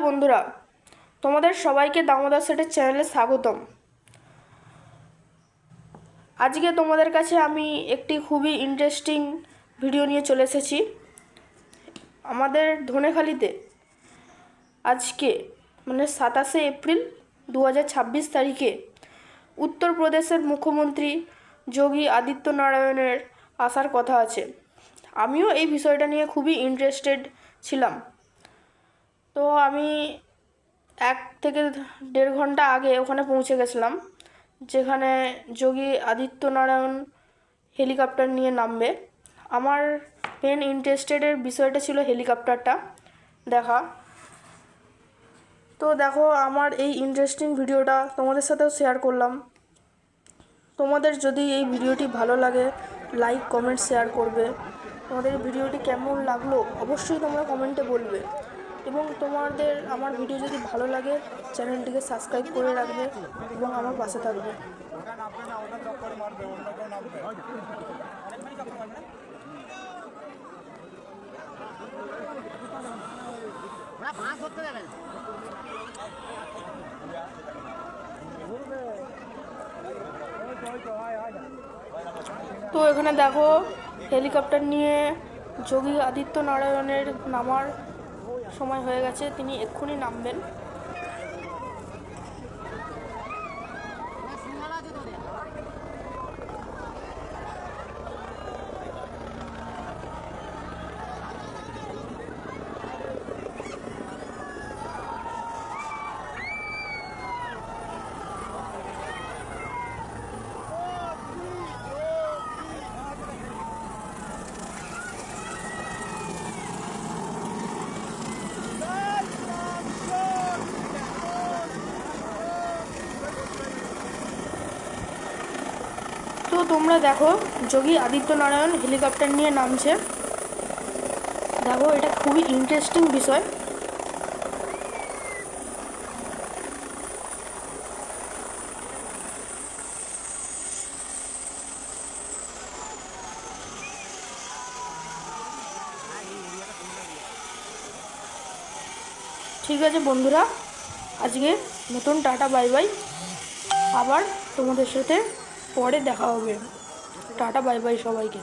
বন্ধুরা, তোমাদের সবাইকে দামোদর সেটের চ্যানেলে স্বাগতম। আজকে তোমাদের কাছে আমি একটি খুবই ইন্টারেস্টিং ভিডিও নিয়ে চলে এসেছি। আমাদের ধনেখালিতে আজকে মানে 27শে এপ্রিল 2026 তারিখে উত্তরপ্রদেশের মুখ্যমন্ত্রী যোগী আদিত্যনারায়ণের আসার কথা আছে। আমিও এই বিষয়টা নিয়ে খুবই ইন্টারেস্টেড ছিলাম। তো আমি 1 থেকে 1.5 ঘন্টা আগে ওখানে পৌঁছে গেছিলাম, যেখানে যোগী আদিত্যনারায়ণ হেলিকপ্টার নিয়ে নামবে। আমার মেন ইন্টারেস্টেডের বিষয়টা ছিল হেলিকপ্টারটা দেখা। তো দেখো, আমার এই ইন্টারেস্টিং ভিডিওটা তোমাদের সাথেও শেয়ার করলাম। তোমাদের যদি এই ভিডিওটি ভালো লাগে, লাইক কমেন্ট শেয়ার করবে। তোমাদের ভিডিওটি কেমন লাগলো অবশ্যই তোমরা কমেন্টে বলবে, এবং তোমাদের আমার ভিডিও যদি ভালো লাগে চ্যানেলটিকে সাবস্ক্রাইব করে রাখবে এবং আমার পাশে থাকবে। তো এখানে দেখো, হেলিকপ্টার নিয়ে যোগী আদিত্যনারায়ণের নামার সময় হয়ে গেছে, তিনি এক্ষুনি নামবেন। তো তোমরা দেখো, যোগী আদিত্যনারায়ণ হেলিকপ্টার নিয়ে নামছে। দেখো, এটা খুবই ইন্টারেস্টিং বিষয়। ঠিক আছে বন্ধুরা, আজকে নতুন টাটা বাই বাই। আবার তোমাদের সাথে পরে দেখা হবে। টাটা বাই বাই সবাইকে।